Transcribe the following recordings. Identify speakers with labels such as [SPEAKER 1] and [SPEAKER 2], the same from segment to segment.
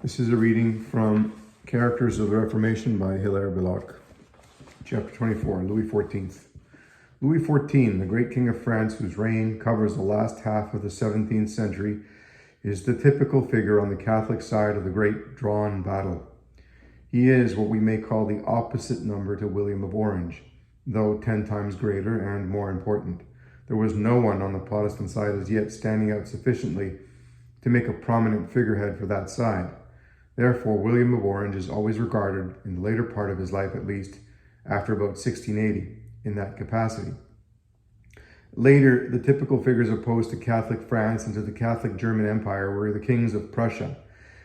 [SPEAKER 1] This is a reading from Characters of the Reformation by Hilaire Belloc. Chapter 24, Louis XIV. Louis XIV, the great king of France whose reign covers the last half of the 17th century, is the typical figure on the Catholic side of the great drawn battle. He is what we may call the opposite number to William of Orange, though 10 times greater and more important. There was no one on the Protestant side as yet standing out sufficiently to make a prominent figurehead for that side. Therefore, William of Orange is always regarded, in the later part of his life at least, after about 1680, in that capacity. Later, the typical figures opposed to Catholic France and to the Catholic German Empire were the kings of Prussia.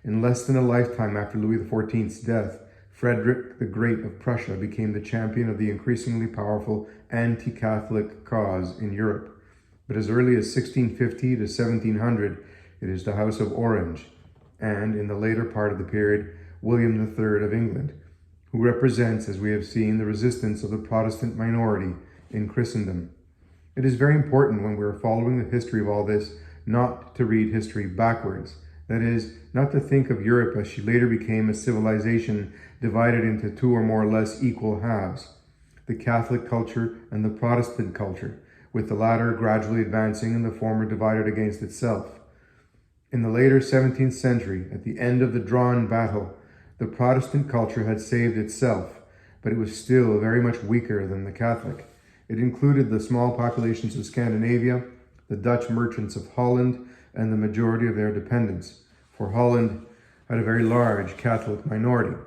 [SPEAKER 1] In less than a lifetime after Louis XIV's death, Frederick the Great of Prussia became the champion of the increasingly powerful anti-Catholic cause in Europe. But as early as 1650 to 1700, it is the House of Orange, and in the later part of the period, William III of England, who represents, as we have seen, the resistance of the Protestant minority in Christendom. It is very important when we are following the history of all this not to read history backwards. That is, not to think of Europe as she later became a civilization divided into two or more or less equal halves, the Catholic culture and the Protestant culture, with the latter gradually advancing and the former divided against itself. In the later 17th century, at the end of the drawn battle, the Protestant culture had saved itself, but it was still very much weaker than the Catholic. It included the small populations of Scandinavia, the Dutch merchants of Holland, and the majority of their dependents, for Holland had a very large Catholic minority.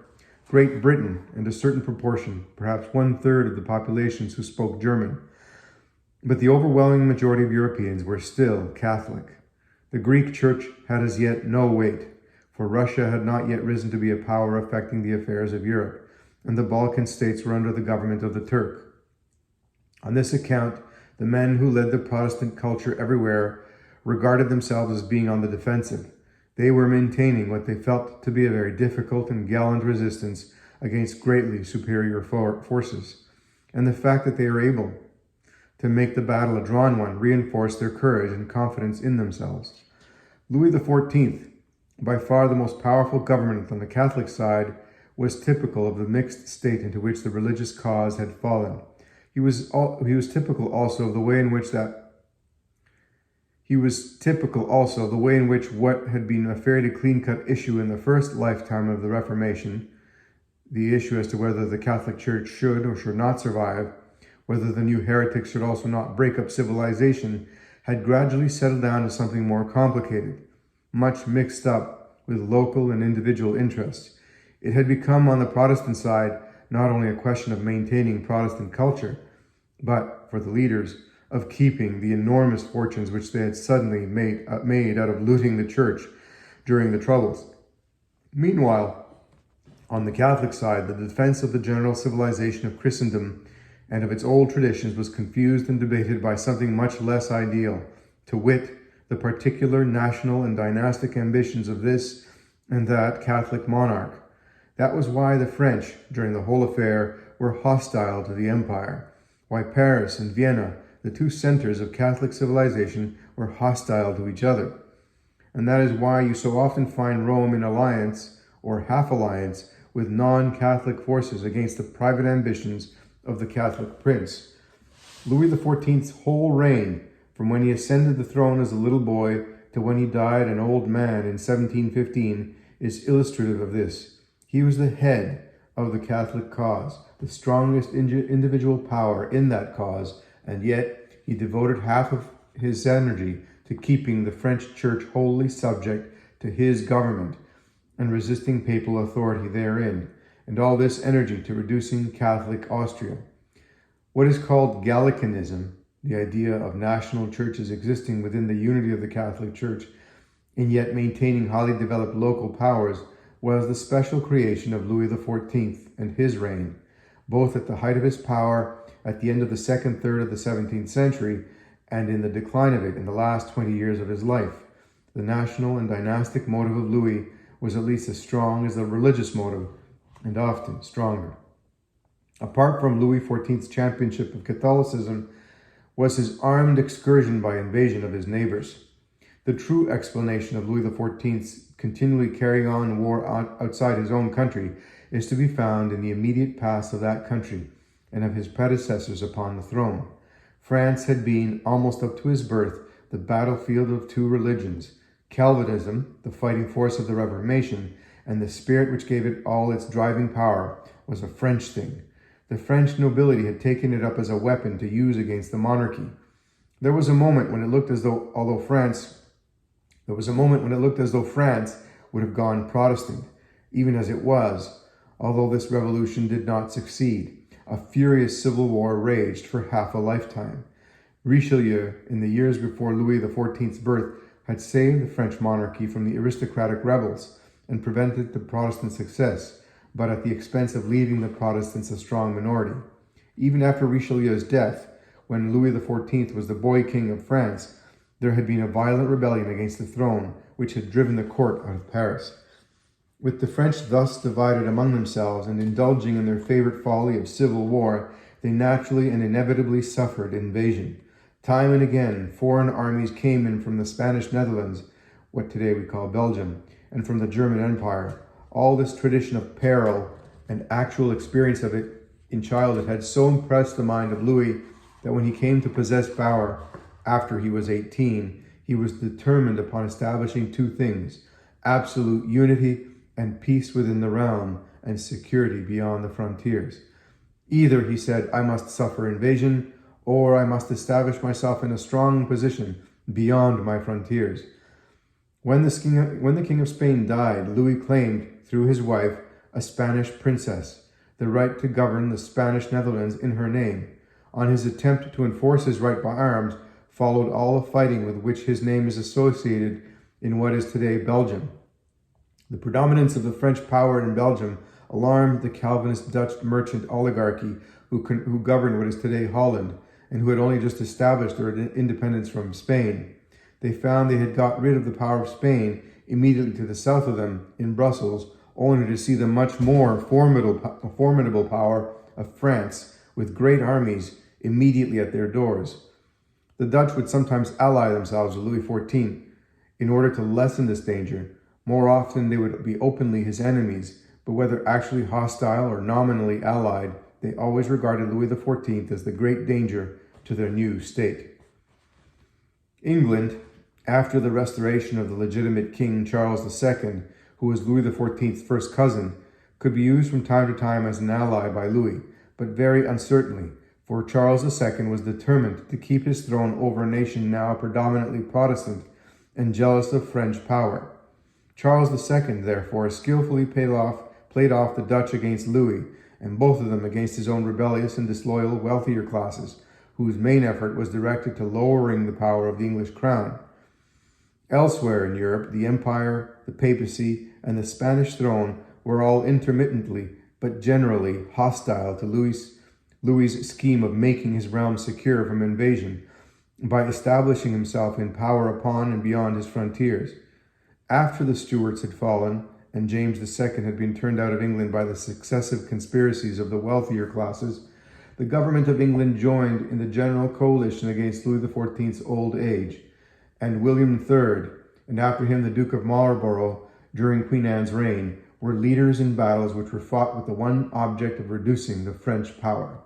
[SPEAKER 1] Great Britain, and a certain proportion, perhaps 1/3 of the populations who spoke German. But the overwhelming majority of Europeans were still Catholic. The Greek Church had as yet no weight, for Russia had not yet risen to be a power affecting the affairs of Europe, and the Balkan states were under the government of the Turk. On this account, the men who led the Protestant culture everywhere regarded themselves as being on the defensive. They were maintaining what they felt to be a very difficult and gallant resistance against greatly superior forces, and the fact that they were able to make the battle a drawn one reinforced their courage and confidence in themselves. Louis XIV, by far the most powerful government on the Catholic side, was typical of the mixed state into which the religious cause had fallen. He was typical also of the way in which what had been a fairly clean-cut issue in the first lifetime of the Reformation, the issue as to whether the Catholic Church should or should not survive, whether the new heretics should also not break up civilization, had gradually settled down to something more complicated, much mixed up with local and individual interests. It had become, on the Protestant side, not only a question of maintaining Protestant culture, but, for the leaders, of keeping the enormous fortunes which they had suddenly made out of looting the church during the Troubles. Meanwhile, on the Catholic side, the defense of the general civilization of Christendom and of its old traditions was confused and debated by something much less ideal, to wit, the particular national and dynastic ambitions of this and that Catholic monarch. That was why the French, during the whole affair, were hostile to the empire, why Paris and Vienna, the two centers of Catholic civilization, were hostile to each other. And that is why you so often find Rome in alliance, or half-alliance, with non-Catholic forces against the private ambitions of the Catholic prince. Louis XIV's whole reign, from when he ascended the throne as a little boy to when he died an old man in 1715, is illustrative of this. He was the head of the Catholic cause, the strongest individual power in that cause, and yet he devoted half of his energy to keeping the French Church wholly subject to his government and resisting papal authority therein, and all this energy to reducing Catholic Austria. What is called Gallicanism, the idea of national churches existing within the unity of the Catholic Church, and yet maintaining highly developed local powers, was the special creation of Louis XIV and his reign, both at the height of his power at the end of the second third of the 17th century and in the decline of it in the last 20 years of his life. The national and dynastic motive of Louis was at least as strong as the religious motive, and often stronger. Apart from Louis XIV's championship of Catholicism was his armed excursion by invasion of his neighbors. The true explanation of Louis XIV's continually carrying on war outside his own country, is to be found in the immediate past of that country and of his predecessors upon the throne. France had been, almost up to his birth, the battlefield of two religions: Calvinism, the fighting force of the Reformation, and the spirit which gave it all its driving power, was a French thing. The French nobility had taken it up as a weapon to use against the monarchy. There was a moment when it looked as though France would have gone Protestant, even as it was, although this revolution did not succeed. A furious civil war raged for half a lifetime. Richelieu, in the years before Louis XIV's birth, had saved the French monarchy from the aristocratic rebels and prevented the Protestant success, but at the expense of leaving the Protestants a strong minority. Even after Richelieu's death, when Louis XIV was the boy king of France, there had been a violent rebellion against the throne, which had driven the court out of Paris. With the French thus divided among themselves and indulging in their favorite folly of civil war, they naturally and inevitably suffered invasion. Time and again, foreign armies came in from the Spanish Netherlands, what today we call Belgium, and from the German Empire. All this tradition of peril and actual experience of it in childhood had so impressed the mind of Louis that when he came to possess power after he was 18, he was determined upon establishing two things: absolute unity and peace within the realm, and security beyond the frontiers. Either, he said, I must suffer invasion, or I must establish myself in a strong position beyond my frontiers. When the King of Spain died, Louis claimed, through his wife, a Spanish princess, the right to govern the Spanish Netherlands in her name. On his attempt to enforce his right by arms followed all the fighting with which his name is associated in what is today Belgium. The predominance of the French power in Belgium alarmed the Calvinist Dutch merchant oligarchy who governed what is today Holland, and who had only just established their independence from Spain. They found they had got rid of the power of Spain immediately to the south of them in Brussels, only to see the much more formidable power of France, with great armies immediately at their doors. The Dutch would sometimes ally themselves with Louis XIV in order to lessen this danger. More often they would be openly his enemies, but whether actually hostile or nominally allied, they always regarded Louis XIV as the great danger to their new state. England, after the restoration of the legitimate King Charles II, who was Louis XIV's first cousin, could be used from time to time as an ally by Louis, but very uncertainly, for Charles II was determined to keep his throne over a nation now predominantly Protestant and jealous of French power. Charles II, therefore, skillfully played off the Dutch against Louis, and both of them against his own rebellious and disloyal wealthier classes, whose main effort was directed to lowering the power of the English crown. Elsewhere in Europe, the Empire, the Papacy, and the Spanish throne were all intermittently, but generally, hostile to Louis's scheme of making his realm secure from invasion by establishing himself in power upon and beyond his frontiers. After the Stuarts had fallen, and James II had been turned out of England by the successive conspiracies of the wealthier classes, the government of England joined in the general coalition against Louis XIV's old age, and William III, and after him the Duke of Marlborough during Queen Anne's reign, were leaders in battles which were fought with the one object of reducing the French power.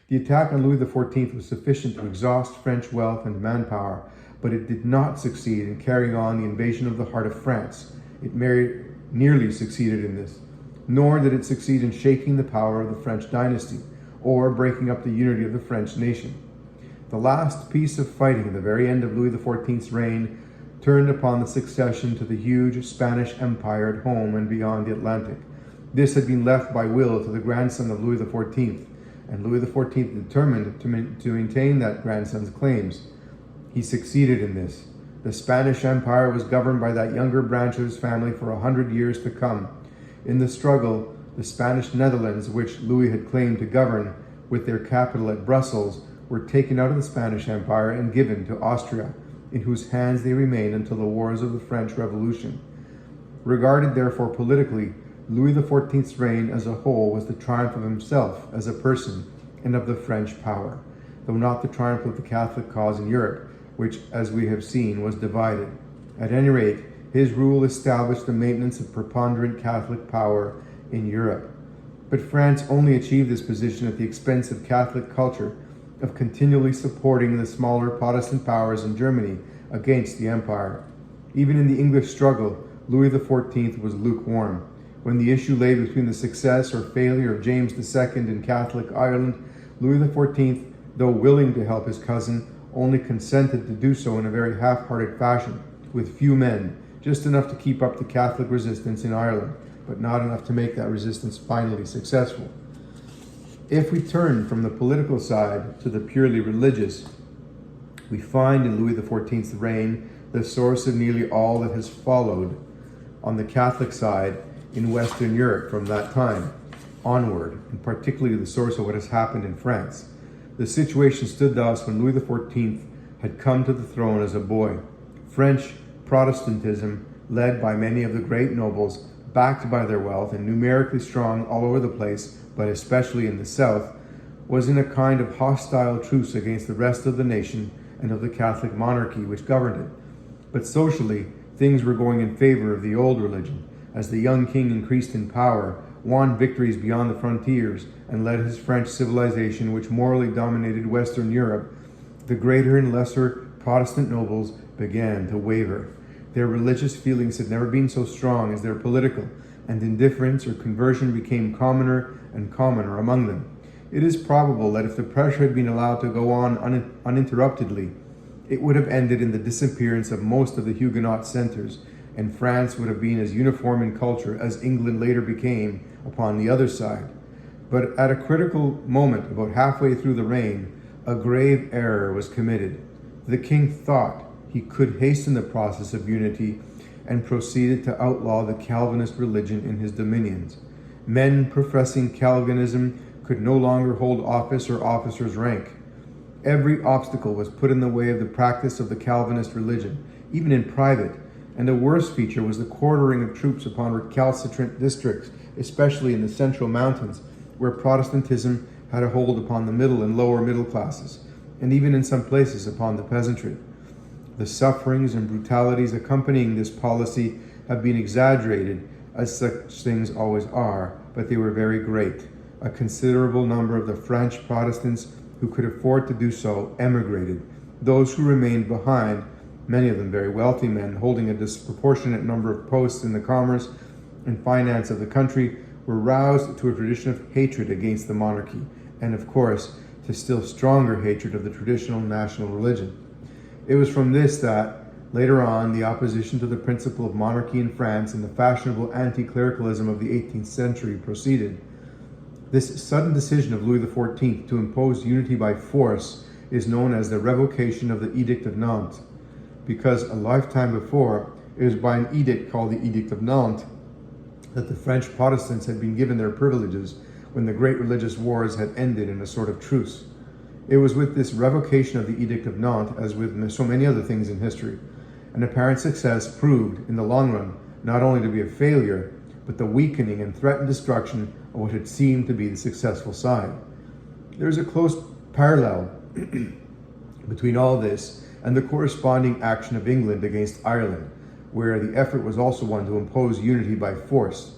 [SPEAKER 1] The attack on Louis XIV was sufficient to exhaust French wealth and manpower, but it did not succeed in carrying on the invasion of the heart of France. It nearly succeeded in this, nor did it succeed in shaking the power of the French dynasty, or breaking up the unity of the French nation. The last piece of fighting at the very end of Louis XIV's reign turned upon the succession to the huge Spanish Empire at home and beyond the Atlantic. This had been left by will to the grandson of Louis XIV, and Louis XIV determined to maintain that grandson's claims. He succeeded in this. The Spanish Empire was governed by that younger branch of his family for 100 years to come. In the struggle, the Spanish Netherlands, which Louis had claimed to govern with their capital at Brussels, were taken out of the Spanish Empire and given to Austria, in whose hands they remained until the wars of the French Revolution. Regarded therefore politically, Louis XIV's reign as a whole was the triumph of himself as a person and of the French power, though not the triumph of the Catholic cause in Europe, which, as we have seen, was divided. At any rate, His rule established the maintenance of preponderant Catholic power in Europe. But France only achieved this position at the expense of Catholic culture, of continually supporting the smaller Protestant powers in Germany against the Empire. Even in the English struggle, Louis XIV was lukewarm. When the issue lay between the success or failure of James II in Catholic Ireland, Louis XIV, though willing to help his cousin, only consented to do so in a very half-hearted fashion, with few men, just enough to keep up the Catholic resistance in Ireland, but not enough to make that resistance finally successful. If we turn from the political side to the purely religious, we find in Louis XIV's reign the source of nearly all that has followed on the Catholic side in Western Europe from that time onward, and particularly the source of what has happened in France. The situation stood thus when Louis XIV had come to the throne as a boy. French Protestantism, led by many of the great nobles, backed by their wealth and numerically strong all over the place, but especially in the south, was in a kind of hostile truce against the rest of the nation and of the Catholic monarchy which governed it. But socially, things were going in favor of the old religion, as the young king increased in power, won victories beyond the frontiers, and led his French civilization, which morally dominated Western Europe. The greater and lesser Protestant nobles began to waver. Their religious feelings had never been so strong as their political, and indifference or conversion became commoner and commoner among them. It is probable that if the pressure had been allowed to go on uninterruptedly, it would have ended in the disappearance of most of the Huguenot centers, and France would have been as uniform in culture as England later became upon the other side. But at a critical moment, about halfway through the reign, a grave error was committed. The king thought he could hasten the process of unity and proceeded to outlaw the Calvinist religion in his dominions. Men professing Calvinism could no longer hold office or officer's rank. Every obstacle was put in the way of the practice of the Calvinist religion, even in private, and a worse feature was the quartering of troops upon recalcitrant districts, especially in the central mountains, where Protestantism had a hold upon the middle and lower middle classes, and even in some places upon the peasantry. The sufferings and brutalities accompanying this policy have been exaggerated, as such things always are, but they were very great. A considerable number of the French Protestants who could afford to do so emigrated. Those who remained behind, many of them very wealthy men holding a disproportionate number of posts in the commerce and finance of the country, were roused to a tradition of hatred against the monarchy, and of course, to still stronger hatred of the traditional national religion. It was from this that, later on, the opposition to the principle of monarchy in France and the fashionable anti-clericalism of the 18th century proceeded. This sudden decision of Louis XIV to impose unity by force is known as the revocation of the Edict of Nantes, because a lifetime before, it was by an edict called the Edict of Nantes that the French Protestants had been given their privileges when the great religious wars had ended in a sort of truce. It was with this revocation of the Edict of Nantes, as with so many other things in history, an apparent success proved in the long run not only to be a failure, but the weakening and threatened destruction of what had seemed to be the successful side. There is a close parallel between all this and the corresponding action of England against Ireland, where the effort was also one to impose unity by force.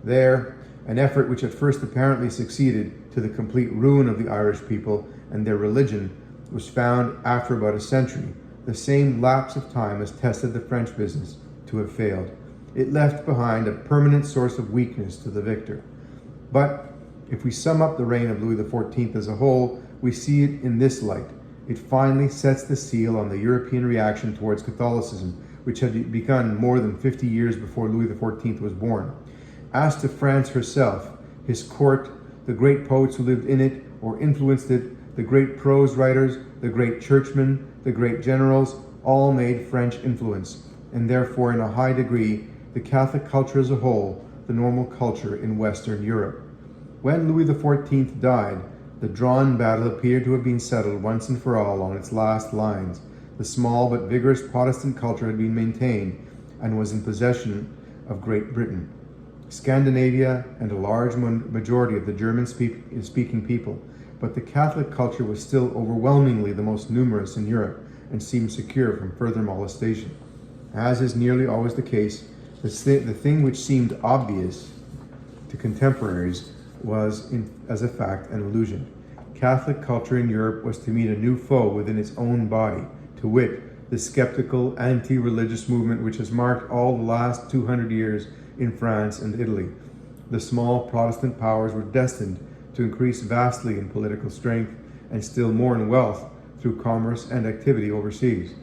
[SPEAKER 1] There, an effort which at first apparently succeeded to the complete ruin of the Irish people and their religion, was found after about a century, the same lapse of time as tested the French business, to have failed. It left behind a permanent source of weakness to the victor. But if we sum up the reign of Louis XIV as a whole, we see it in this light. It finally sets the seal on the European reaction towards Catholicism, which had begun more than 50 years before Louis XIV was born. As to France herself, his court, the great poets who lived in it or influenced it, the great prose writers, the great churchmen, the great generals, all made French influence, and therefore in a high degree, the Catholic culture as a whole, the normal culture in Western Europe. When Louis XIV died, the drawn battle appeared to have been settled once and for all on its last lines. The small but vigorous Protestant culture had been maintained and was in possession of Great Britain, Scandinavia, and a large majority of the German-speaking people, but the Catholic culture was still overwhelmingly the most numerous in Europe and seemed secure from further molestation. As is nearly always the case, the thing which seemed obvious to contemporaries was, as a fact, an illusion. Catholic culture in Europe was to meet a new foe within its own body, to wit, the skeptical, anti-religious movement which has marked all the last 200 years in France and Italy. The small Protestant powers were destined to increase vastly in political strength and still more in wealth through commerce and activity overseas.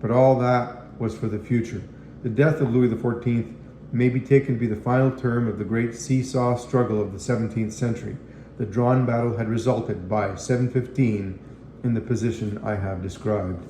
[SPEAKER 1] But all that was for the future. The death of Louis XIV may be taken to be the final term of the great seesaw struggle of the 17th century. The drawn battle had resulted by 715 in the position I have described.